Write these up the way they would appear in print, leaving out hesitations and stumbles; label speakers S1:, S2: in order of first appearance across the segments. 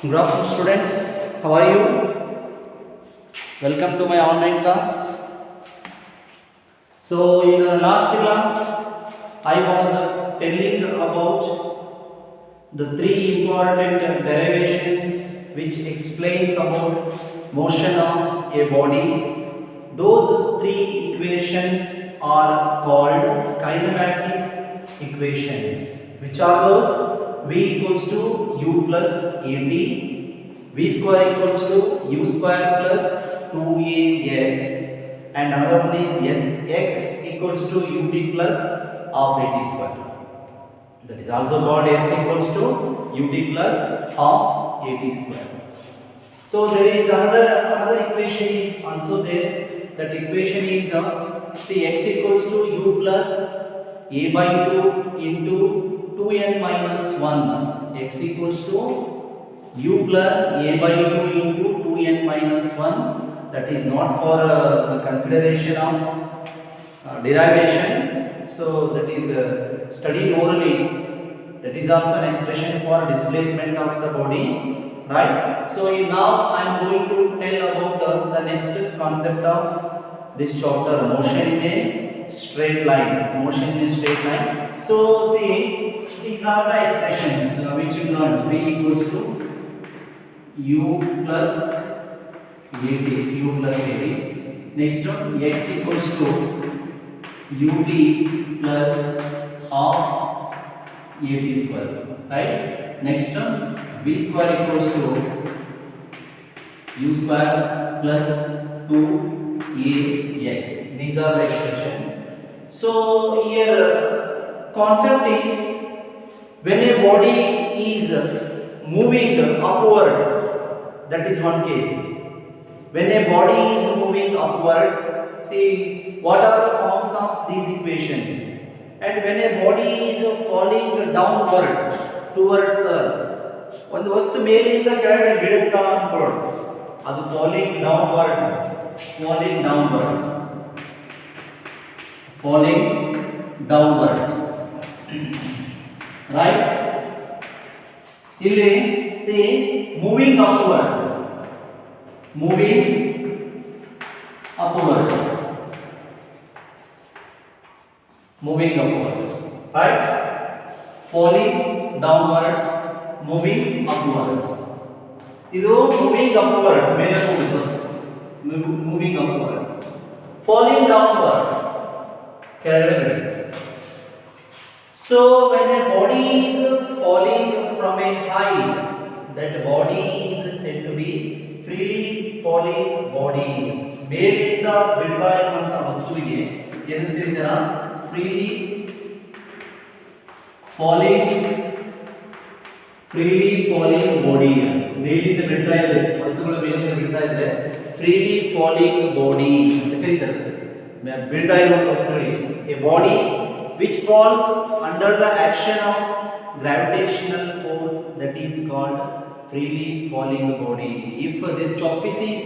S1: Good afternoon, students. How are you? Welcome to my online class. So, in the last class, I was telling about the three important derivations which explains about motion of a body. Those three equations are called kinematic equations. Which are those? V equals to u plus at, v square equals to u square plus 2ax, and another one is x equals to ut plus half at square. That is also called s equals to ut plus half at square. So there is another equation is also there. That equation is see x equals to u plus a by 2 into 2n minus 1. X equals to u plus a by 2 into 2n minus 1. That is not for the consideration of derivation. So that is studied orally. That is also an expression for displacement of the body, right? So now I am going to tell about the next concept of this chapter, motion in a straight line. Motion in a straight line. So see, these are the expressions which we learned. V equals to u plus at, u plus at. Next one, x equals to ut plus half at square, right? Next one, v square equals to u square plus 2ax. These are the expressions. So here concept is when a body is moving upwards, that is one case. When a body is moving upwards, see what are the forms of these equations? And when a body is falling downwards towards the earth, ಒಂದು ವಸ್ತು ಮೇಲಿಂದ ಕೆಳಗಡೆ ಬೀಳುತ್ತಾ ಅನ್ಕೊಳ್ಳೋಣ, ಅದು falling downwards, right? ಇಲ್ಲಿ see moving upwards, right? Falling downwards, moving upwards. ಇದು moving upwards, ಮೇಲೆ ಹೋಗುತ್ತೆ, moving upwards. Falling downwards, ಕೆಳಗಡೆ ಬೀಳುತ್ತೆ. So when a body is falling from a height, that body is said to be freely falling body. ಮೇಲಿಂದ ಬೀಳ್ತಾ ಇರುವಂತಹ ವಸ್ತುವಿಗೆ ಏನಂತ ಕರೀತಾರೆ? freely falling body. ಮೇಲಿಂದ ಬೀಳ್ತಾ ಇದ್ರೆ ವಸ್ತುಗಳು ಮೇಲಿಂದ ಬೀಳ್ತಾ ಇದ್ರೆ freely falling body ಅಂತ ಕರೀತಾರೆ. ಬೀಳ್ತಾ ಇರುವಂತಹ ವಸ್ತುಗಳಿಗೆ a body which falls under the action of gravitational force, that is called freely falling body. If this choppice is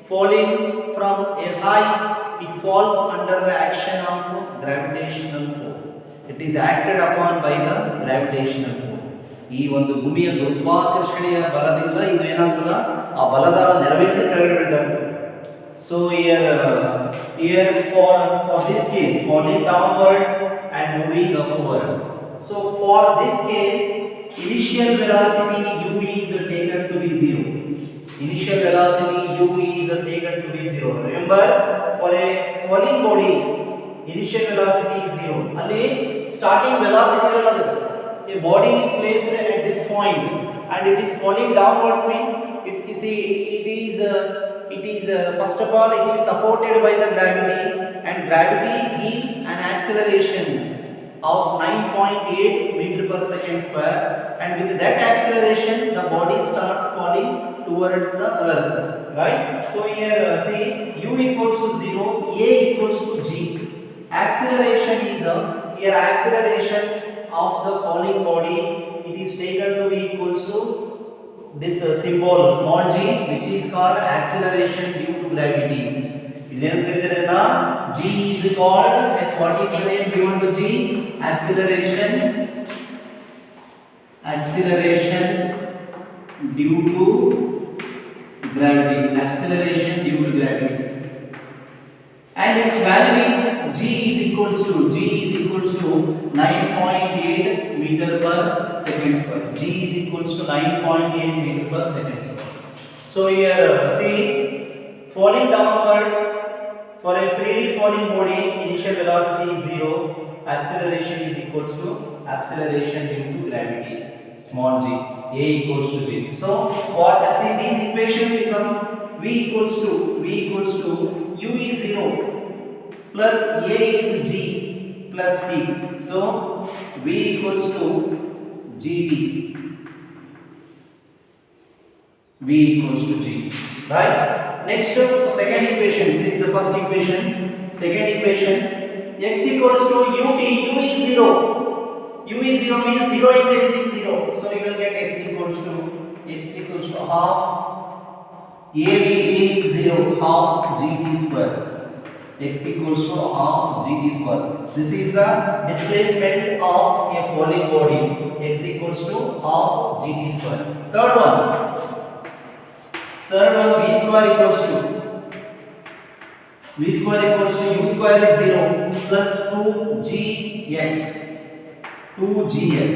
S1: falling from a height, it falls under the action of gravitational force. It is acted upon by the gravitational force. ಈ ಒಂದು ಭೂಮಿಯ ಗುರುತ್ವಾಕರ್ಷಣೆಯ ಬಲದಿಂದ ಇದು ಏನಾಗ್ತದ, ಆ ಬಲದ ನೆರವಿನಿಂದ ಕೆಳಗಡೆ ಬೀಳ್ತಾ ಇರ್ತದೆ. So here for this case, falling downwards and moving upwards. So for this case, initial velocity u is taken to be 0. Initial velocity u is taken to be 0. Remember, for a falling body, initial velocity is 0. Ali starting velocity iralladu. A body is placed at this point and it is falling downwards, means it is first of all it is supported by the gravity, and gravity gives an acceleration of 9.8 meter per second square, and with that acceleration the body starts falling towards the earth, right? So here see u equals to 0, a equals to g. Acceleration is here acceleration of the falling body, it is taken to be equals to this symbol small g, which is called acceleration due to gravity. G is called as what is the name given to G? Acceleration due to gravity, acceleration due to gravity, and its value is g is equals to 9.8 meter per second square. G is equals to 9.8 meter per second square. So here see, falling downwards for a freely falling body, initial velocity is 0, acceleration is equals to acceleration due to gravity, small g, a equals to g. So what, see, these equation becomes v equals to u is 0 plus a is g plus t. So v equals to gt, v equals to g, right? Next, second equation, this is the first equation. Second equation, x equals to ut, u is 0. U is 0 means 0 into anything 0. So you will get x equals to half AB is 0, half gt square. X equals to half gt square. This is the displacement of a falling body. X equals to half gt square. Third one, v square equals to u square is 0 plus 2gx. 2gx.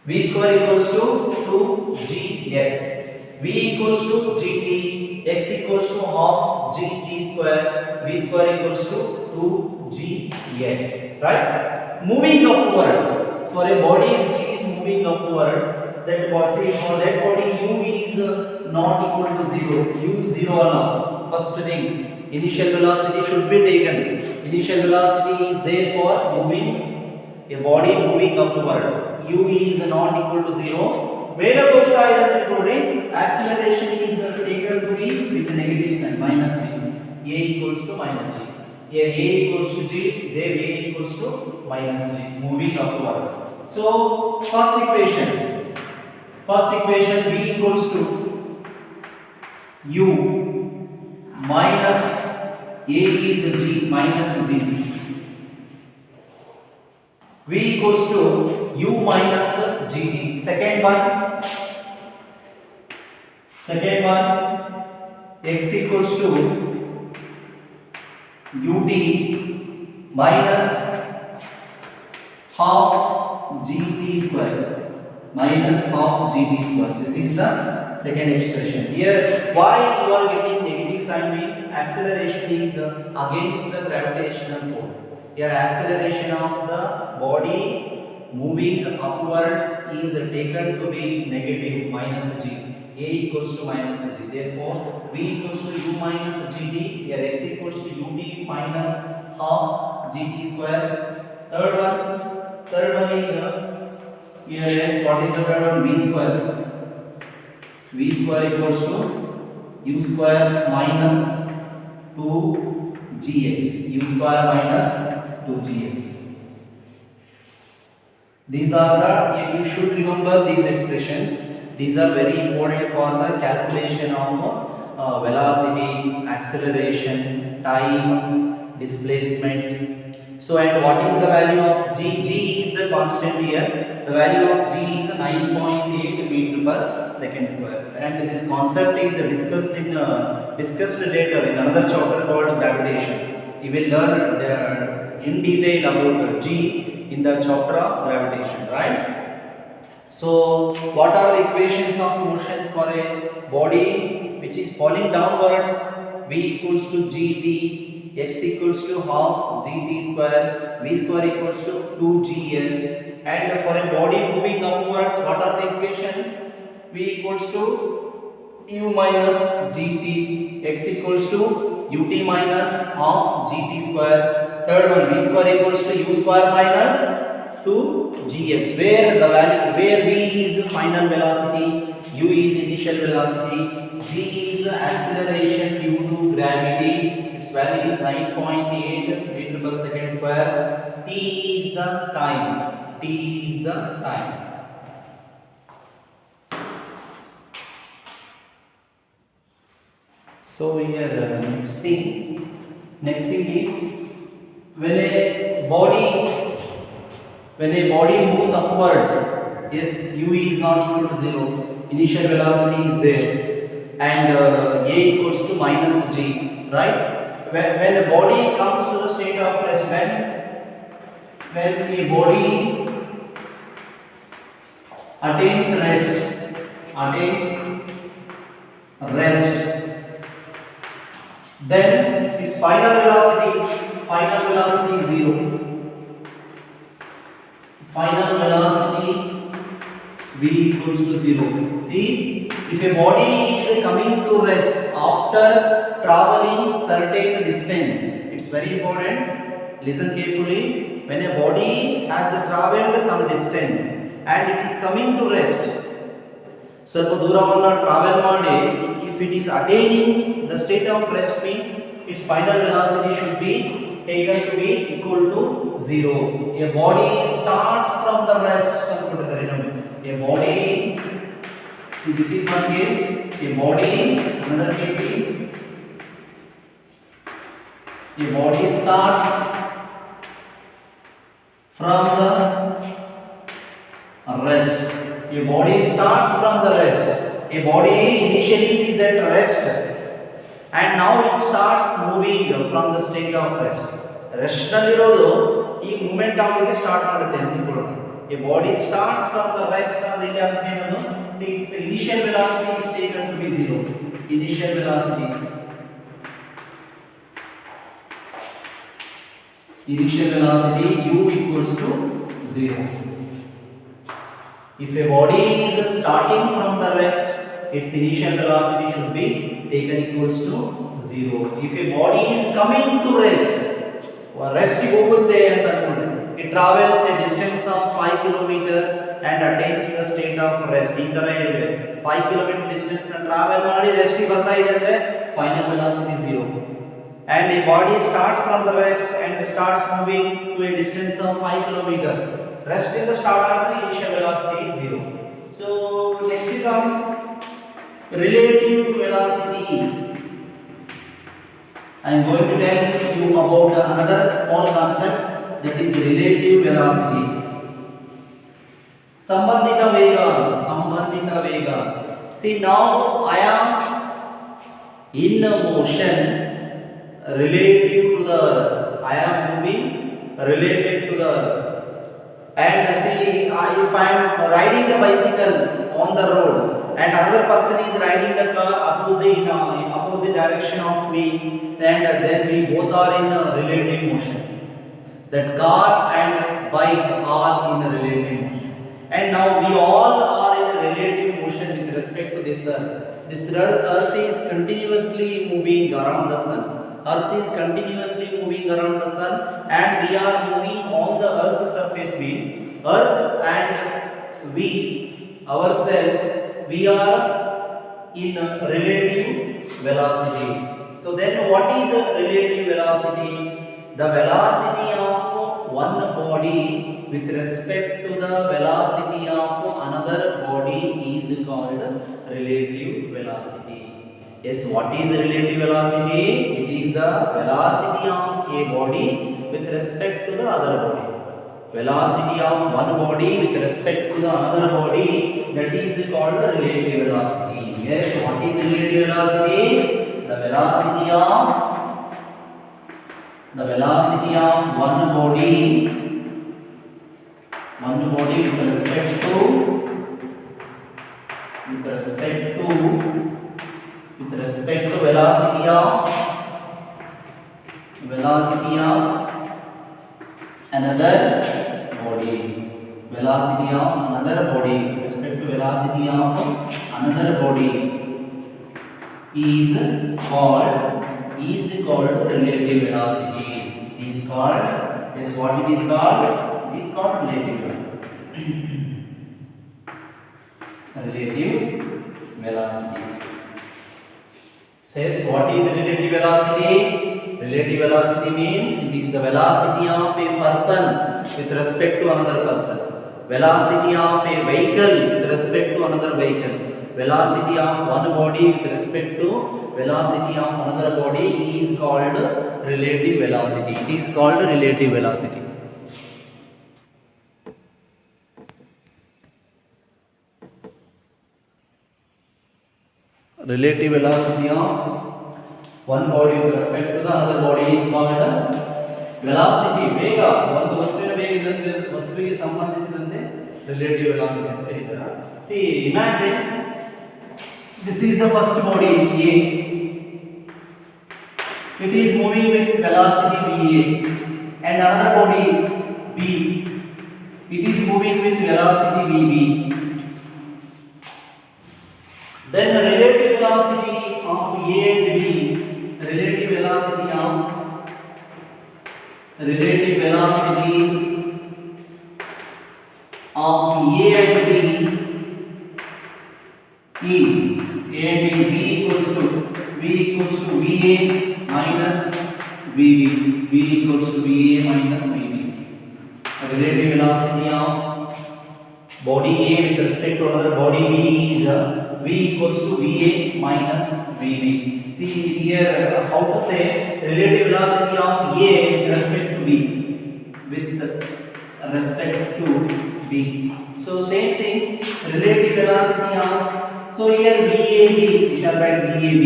S1: V square equals to 2gx. V equals to gt, x equals to half gt square, v square equals to 2gx, right? Moving upwards, for a body which is moving upwards, that body, for that body u is not equal to 0, u is 0 now. First thing, initial velocity should be taken. Initial velocity is there for moving, a body moving upwards. U is not equal to 0. ಮೇಲೆ ಹೋಗ್ತಾ ಇದ್ರೆ ನೋಡಿ acceleration is taken to be with negative sign, minus g. A equals to minus g. Here A equals to g, there A equals to minus g, moving upwards. So first equation V equals to u minus A is g minus g. V equals to u minus gt. Second one, x equals to ut minus half gt square, minus half gt square. This is the second expression. Here why you are getting negative sign means acceleration is against the gravitational force. Here acceleration of the body moving upwards is taken to be negative, minus g. A equals to minus g. Therefore v equals to u minus gt. Here x equals to ut minus half gt square. Third one is here is, what is the third one? V square. V square equals to u square minus 2gx. U square minus 2gx. These are the, you should remember these expressions. These are very important for the calculation of velocity, acceleration, time, displacement. So, and what is the value of g? G is the constant here. The value of g is 9.8 meter per second square. And this concept is discussed later in another chapter called gravitation. You will learn in detail about g in the chapter of gravitation, right? So what are the equations of motion for a body which is falling downwards? V equals to gt, x equals to half gt square, v square equals to 2gx. And for a body moving upwards, what are the equations? V equals to u minus gt, x equals to ut minus half gt square. Third one, v square equals to u square minus 2gx, where the value, where v is final velocity, u is initial velocity, g is acceleration due to gravity, its value is 9.8 meter per second square, t is the time, So here next thing is, when a body when a body moves upwards, yes, u is not equal to 0, initial velocity is there, and a equals to minus g, right? When a body comes to the state of rest, when a body attains rest, then its final velocity is 0. Final velocity v equals to 0. See, if a body is coming to rest after traveling certain distance, it's very important, listen carefully. When a body has traveled some distance and it is coming to rest, ಸ್ವಲ್ಪ ದೂರವನ್ನು travel ಮಾಡಿ, if it is attaining the state of rest means its final velocity should be taken to be equal to 0. A body starts from the rest. A body, see, this is one case. A body, another case is a body starts from the rest. A body starts from the rest. A body initially is at rest and now it starts moving from the state of rest. Rest nallirodu ee movement agalikke start madutte anta tiಳ್ಕೊಳ್ಳೋಣ. A body starts from the rest and ಇಲ್ಲಿ ಅಂತ ಏನದು, see, its initial velocity is taken to be 0. Initial velocity u equals to 0. If a body is starting from the rest, its initial velocity should be taken equals to 0. If a body is coming to rest ಹೋಗುತ್ತೆ ಅಂತ ಅನ್ಕೊಂಡ್ರೆ, it travels a distance of 5 km and attains the state of rest. ಈ ತರ ಹೇಳಿದ್ರೆ 5 km distance ನ travel ಮಾಡಿ rest ಗೆ ಬರ್ತಾ ಇದೆ ಅಂದ್ರೆ final velocity 0. And a body starts from the rest and starts moving to a distance of 5 km. Rest in the start of the initial velocity is 0. So next comes relative velocity. I am going to tell you about another small concept, that is relative velocity. Sambandhita vega. See, now I am in motion relative to the earth. I am moving related to the earth. And see, if I am riding the bicycle on the road and another person is riding the car opposite direction of me, then we both are in relative motion. That car and bike are in a relative motion. And now we all are in a relative motion with respect to this earth. This earth is continuously moving around the sun. Earth is continuously moving around the sun and we are moving on the earth surface, means earth and we ourselves, we are in relative velocity. So then what is the relative velocity? The velocity of one body with respect to the velocity of another body is called relative velocity. Yes, what is the relative velocity? It is the velocity of a body with respect to the other body. Velocity of one body with respect to the another body, that is called the relative velocity. Yes, what is relative velocity? The velocity of one body with respect to velocity of another body. Velocity of another body with respect to velocity of another body is called relative velocity. It is called, yes, what it is called? It is called relative velocity. Relative velocity says, what is relative velocity? Relative velocity means it is the velocity of a person with respect to another person. Velocity of a vehicle with respect to another vehicle. Velocity of one body with respect to velocity of another body is called relative velocity. It is called relative velocity. relative velocity of one body with respect to the other body is called velocity. ವೇಗ, ಒಂದು ವಸ್ತುವಿನ ವೇಗ ಇನ್ನೊಂದು ವಸ್ತುವಿಗೆ ಸಂಬಂಧಿಸಿದಂತೆ relative velocity ಅಂತ ಕರೀತಾರೆ. See, imagine this is the first body A. It is moving with velocity VA, and another body B. It is moving with velocity VB. Then the relative velocity of A and B, relative velocity of A and B is V equals to VA minus VB. V equals to VA minus VB. Relative velocity of body A with respect to another body B is V equals to VA minus VB. See here how to say relative velocity of A with respect to B. With respect to B. So same thing, relative velocity of, so here VAB, we shall write VAB.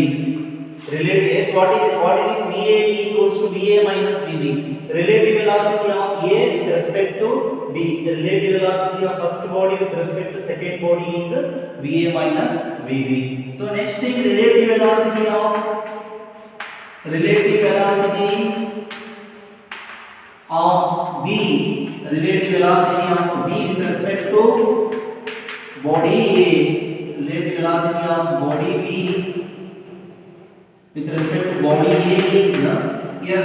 S1: Relative, yes, what it is VAB equals to VA minus VB. Relative velocity of A with respect to B. The relative velocity of first body with respect to second body is VA minus VB. So next thing, relative velocity of B. Relative velocity of B with respect to body A. Relative velocity of body B with respect to body A is here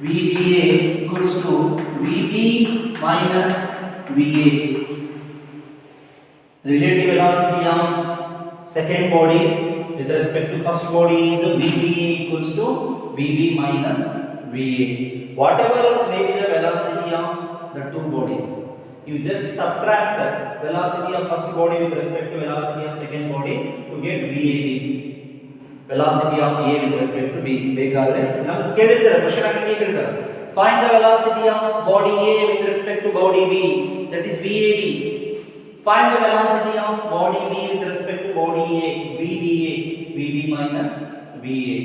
S1: VBA equals to VB minus VA. Relative velocity of second body with respect to first body is VBA equals to VB minus VA. Whatever may be the velocity of the two bodies, you just subtract the velocity of first body with respect to velocity of second body to get VAB. Velocity of A with respect to B. ಬೇಕಾದ್ರೆ ನಾವು ಕೇಳಿರ್ತಾರೆ, question ಆಗಿ ಕೇಳಿರ್ತಾರೆ. Find the velocity of body A with respect to body B, that is VAB. Find the velocity of body B with respect to body A, VBA. VB minus VA.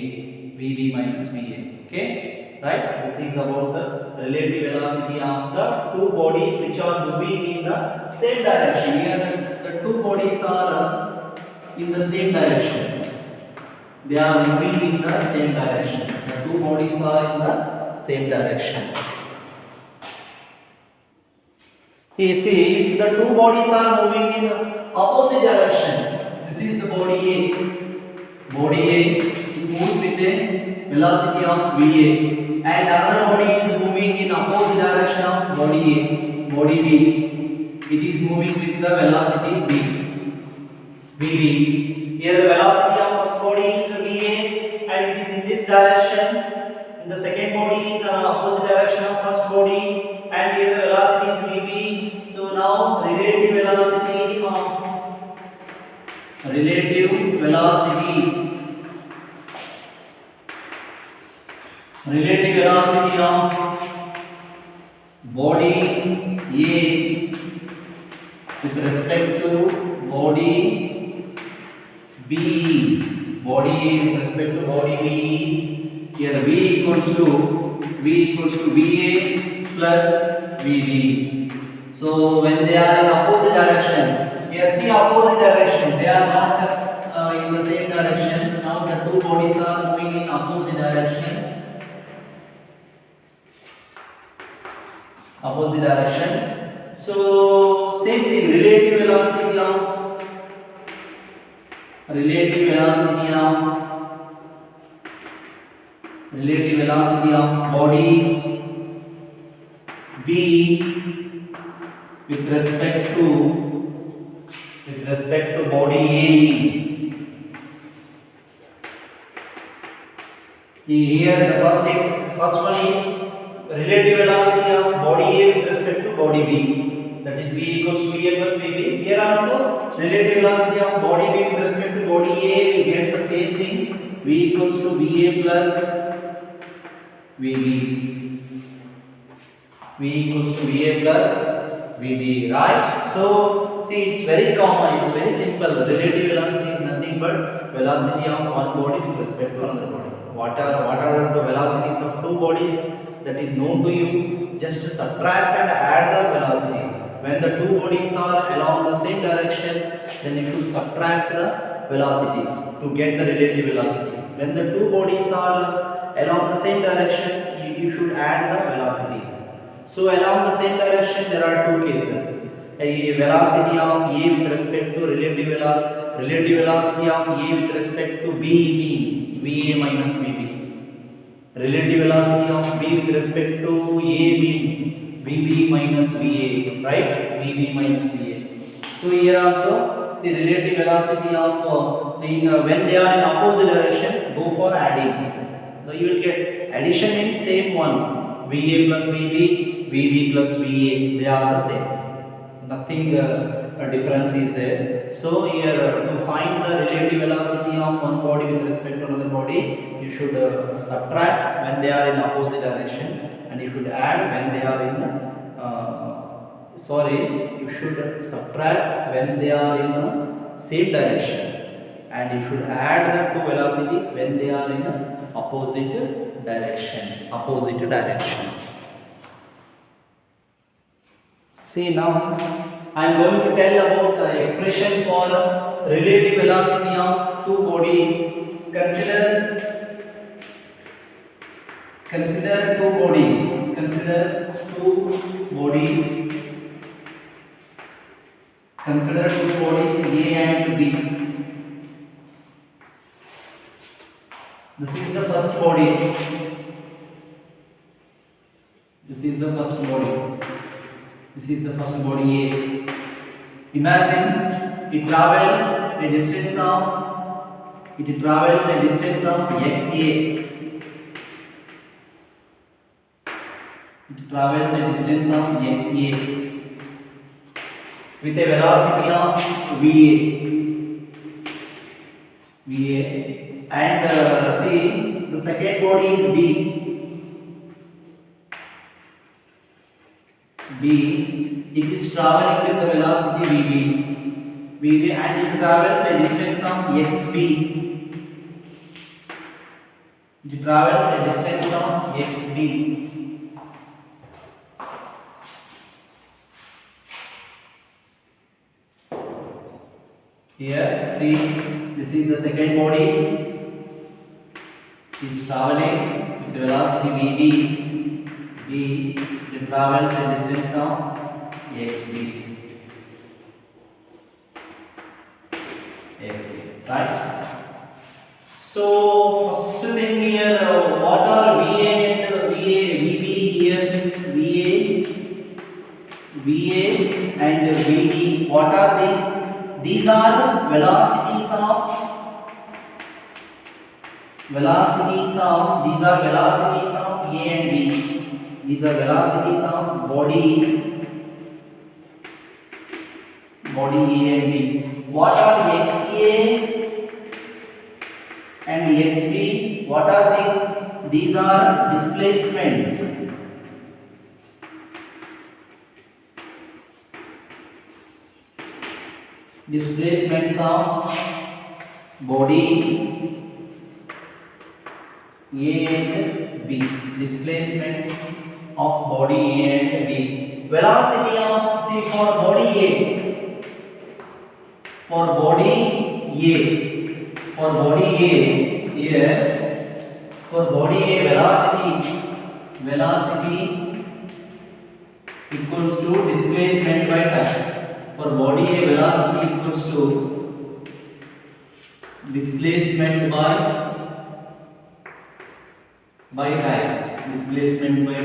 S1: VB minus VA. Okay? Right? This is about the relative velocity of the two bodies which are moving in the same direction. Here the two bodies are in the same direction. They are moving in the same direction. The two bodies are in the same direction. You see, if the two bodies are moving in opposite direction, this is the body A. Body A, it moves with a velocity of VA, and another body is moving in opposite direction of body A. Body B, it is moving with the velocity B. VB. Here the velocity of first body is VA and it is in this direction. In the second body is opposite direction of first body, and here the velocity is VB. So now relative velocity of body A with respect to body B is body A with respect to body B is here V equals to VA plus VB. So when they are in opposite direction, here see opposite direction, they are not in the same direction. Now the two bodies are moving in opposite direction. So same thing, relative velocity of body B with respect to body A is here the first one is relative velocity of body A with respect to body B, that is V equals to VA plus VB. Here also relative velocity of body B with respect to body A, we get the same thing, V equals to VA plus VB. V equals to VA plus VB, right? So see, it's very common, it's very simple. Relative velocity is but velocity of one body with respect to another body. What are the velocities of two bodies? That is known to you. Just subtract and add the velocities. When the two bodies are along the same direction, then you should subtract the velocities to get the relative velocity. When the two bodies are along the same direction, you should add the velocities. So along the same direction, there are two cases. A velocity of A with respect to relative velocity of A with respect to B means VA minus VB. Relative velocity of B with respect to A means VB minus VA, right? VB minus VA. So here also, see relative velocity of when they are in opposite direction, go for adding. So you will get addition in same one. VA plus VB, VB plus VA. They are the same. Nothing difference is there. So here to find the relative velocity of one body with respect to another body, you should subtract when they are in opposite direction, and you should add when they are in you should subtract when they are in the same direction, and you should add the two velocities when they are in opposite direction. See, now I am going to tell about the expression for relative velocity of two bodies. Consider two bodies A and B. This is the first body. This is the first body A. Imagine it travels a distance of XA. With a velocity of VA. And see, the second body is B. It is traveling with the velocity VB, and it travels a distance of XB. Here, see, this is the second body. It is traveling with the velocity VB. It travels a distance of XB. Right? So, first thing here, what are VA and VB here? VA and VB. What are these? These are velocities of A and B. These are velocities of body A and B. What are XA and XB? What are these? These are displacements. Displacements of body A and B. Displacements of body A and B. Velocity of, see, for body A. For body A here, for body A velocity equals to displacement by time. For body A, velocity equals to displacement by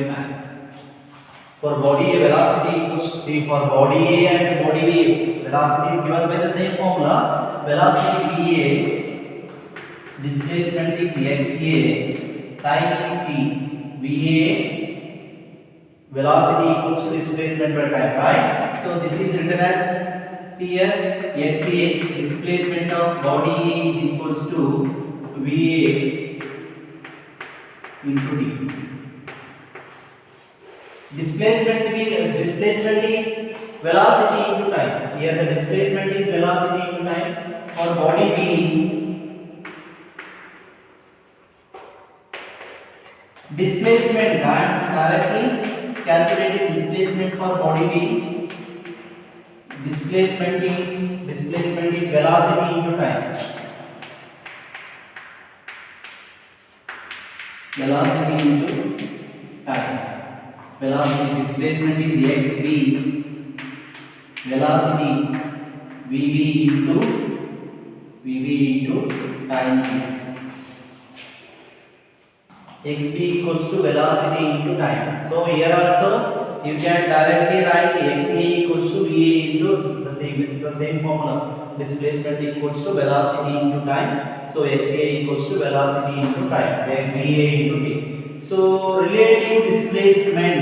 S1: time. For body A, velocity equals, see, for body A and body B, velocity is given by the same formula. Velocity VA, displacement is XA, time is T. VA, velocity equals to displacement by time, right? So this is written as, see here, XA, displacement of body A is equals to VA into T. Displacement is velocity into time. Here the displacement is velocity into time. for body B, displacement, directly calculated displacement for body B. Displacement is velocity into time. Velocity into time. Velocity displacement is xv. Velocity vv into time t. xv equals to velocity into time. So here also you can directly write xa equals to va into the same formula. Displacement equals to velocity into time. So xa equals to velocity into time. Then va into t. So relative displacement.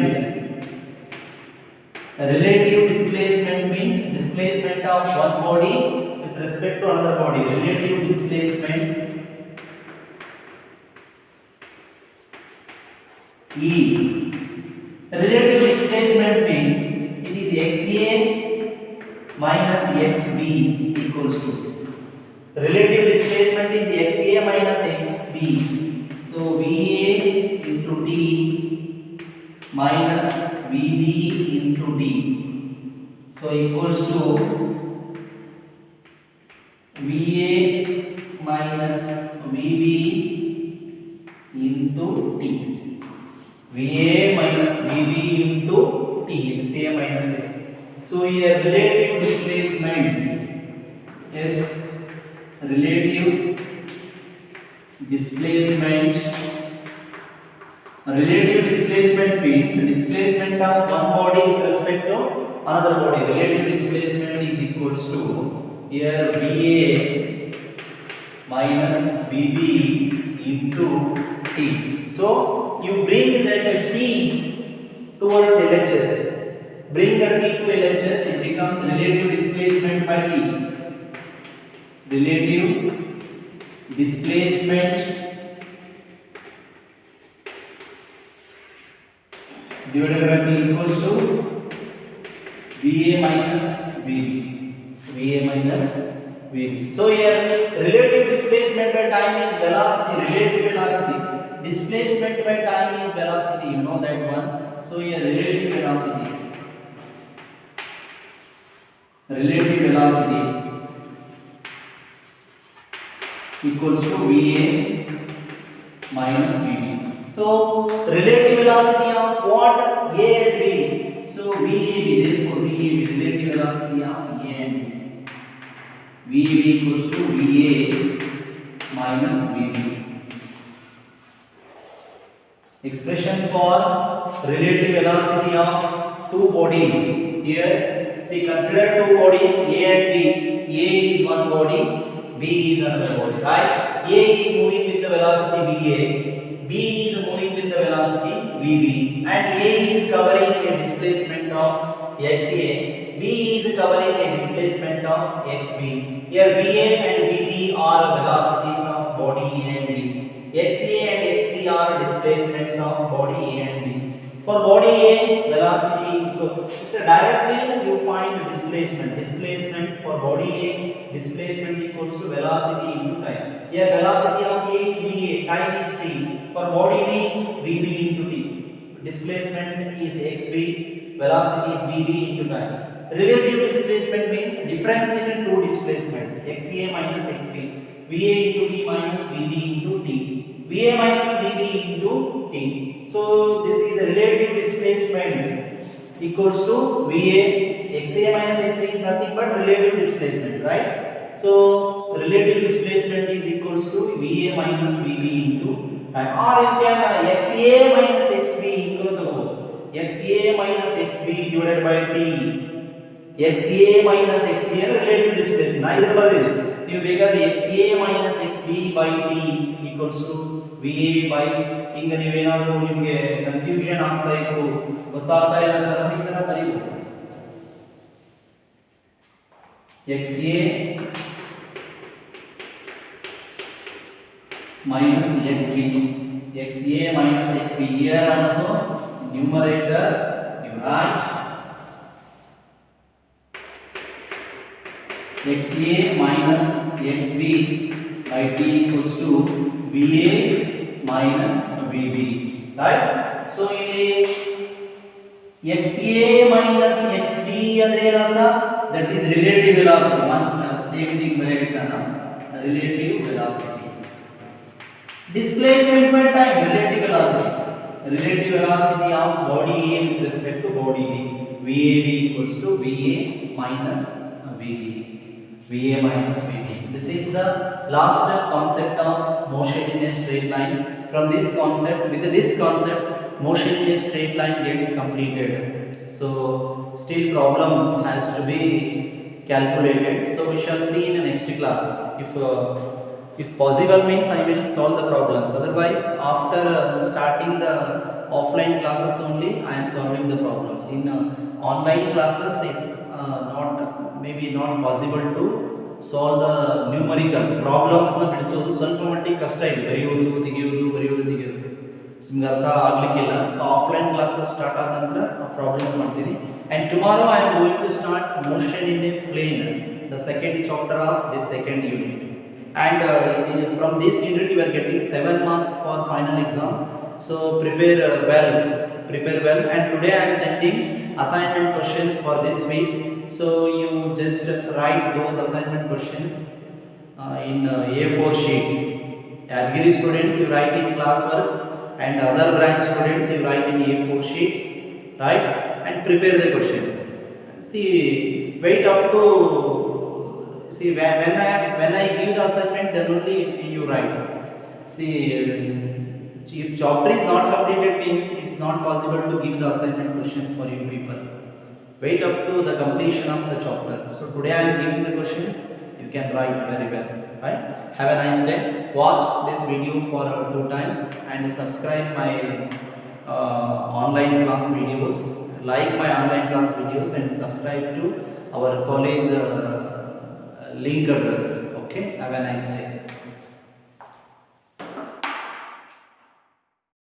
S1: Relative displacement means displacement of one body with respect to another body. Relative displacement is, relative displacement means it is xa minus xv equals to, relative displacement is xa minus xv. So va into t minus vv into t, so equals to va minus vv into t. va minus vv into t, xa minus x. So here relative displacement, yes, relative displacement means displacement of one body with respect to another body. Relative displacement is equals to, here va minus vb into t. So you bring that t towards LHS. Bring the t to LHS, it becomes relative displacement by t. Relative displacement divided by t equals to va minus vb. va minus vb. So here relative displacement by time is velocity, relative velocity. Displacement by time is velocity, you know that one. So here relative velocity equals to va minus vb. So relative velocity of what? A and b. So VAB, therefore VAB, relative velocity of A and B. VAB equals to VA minus VB. Expression for relative velocity of two bodies. Here, see, consider two bodies A and B. A is one body, B is another body, right? A is moving with the velocity VA, B is moving with the velocity VB, and A is covering a displacement of XA, B is covering a displacement of XB. Here VA and VB are velocities of body A and B. XA and XB are displacements of body A and B. For body A, velocity, so directly you find displacement. Displacement for body A, displacement equals to velocity into time. Here velocity of A is VA, time is t. For body B, VB into t. Displacement is XB, velocity is VB into time. Relative displacement means difference in two displacements, XA minus XB, VA into t minus VB into t, VA minus VB into t. So this is a relative displacement equals to VA. XA minus XB is nothing but relative displacement, right? So relative displacement is equals to VA minus VB into time. Or you can XA minus XB equal to XA minus XB divided by t. XA minus XB is relative displacement. Neither ಬರೆದಿದೆ. ನೀವು ಬೇಕಾದ್ರೆ XA minus XB by t equals to VA by, ಹಿಂಗ ನೀವೇನಾದರೂ ನಿಮಗೆ confusion ಆಗ್ತಾ ಇತ್ತು, ಗೊತ್ತಾಗ್ತಾ ಇಲ್ಲ ಸರ್, ಈ ತರ ಬರೀಬಹುದು. XA minus XB, XA minus XB. Here also numerator you write XA minus xv by t equals to va minus vb, right? So ಇಲ್ಲಿ xa minus xv ಅಂದ್ರೆ ಏನಂತ, that is relative velocity. Once same thing ಬರೆಯಬೇಕಾನ, relative velocity. Displacement by time, relative velocity. Relative velocity of body A with respect to body B. VAB equals to VA minus VB. VA minus VB. This is the last concept of motion in a straight line. From this concept, with this concept, motion in a straight line gets completed. So still problems has to be calculated. So we shall see in the next class. If possible means I will solve the problems. Otherwise, after starting the offline classes only, I am solving the problems. In online classes, it's maybe not possible to solve the numericals. Problems na ಬಿಡಿಸೋದು ಸ್ವಲ್ಪ ಮಟ್ಟಿಗೆ ಕಷ್ಟ ಇದೆ, ಬರೆಯೋದು ತೆಗೆಯೋದು ನಿಮ್ಗೆ ಅರ್ಥ ಆಗಲಿಕ್ಕಿಲ್ಲ. ಸೊ ಆಫ್ಲೈನ್ ಕ್ಲಾಸಸ್ ಸ್ಟಾರ್ಟ್ ಆದ ನಂತರ ಪ್ರಾಬ್ಲಮ್ಸ್ ಮಾಡ್ತೀನಿ. And tomorrow I am going to start motion in a plane, the second chapter of this second unit. And from this unit you are getting 7 marks for final exam. So prepare well. And today I am sending assignment questions for this week. So you just write those assignment questions in A4 sheets. Yadgiri students, you write in classwork, and other branch students you write in A4 sheets, right? And prepare the questions. See, wait up to when I give the assignment, then only you write. See, if chapter is not completed means it's not possible to give the assignment questions for you people. Wait up to the completion of the chapter. So today I am giving the questions. You can write very well, right? Have a nice day. Watch this video for 2 times and subscribe my online class videos. Like my online class videos and subscribe to our college link address. Okay, have a nice day.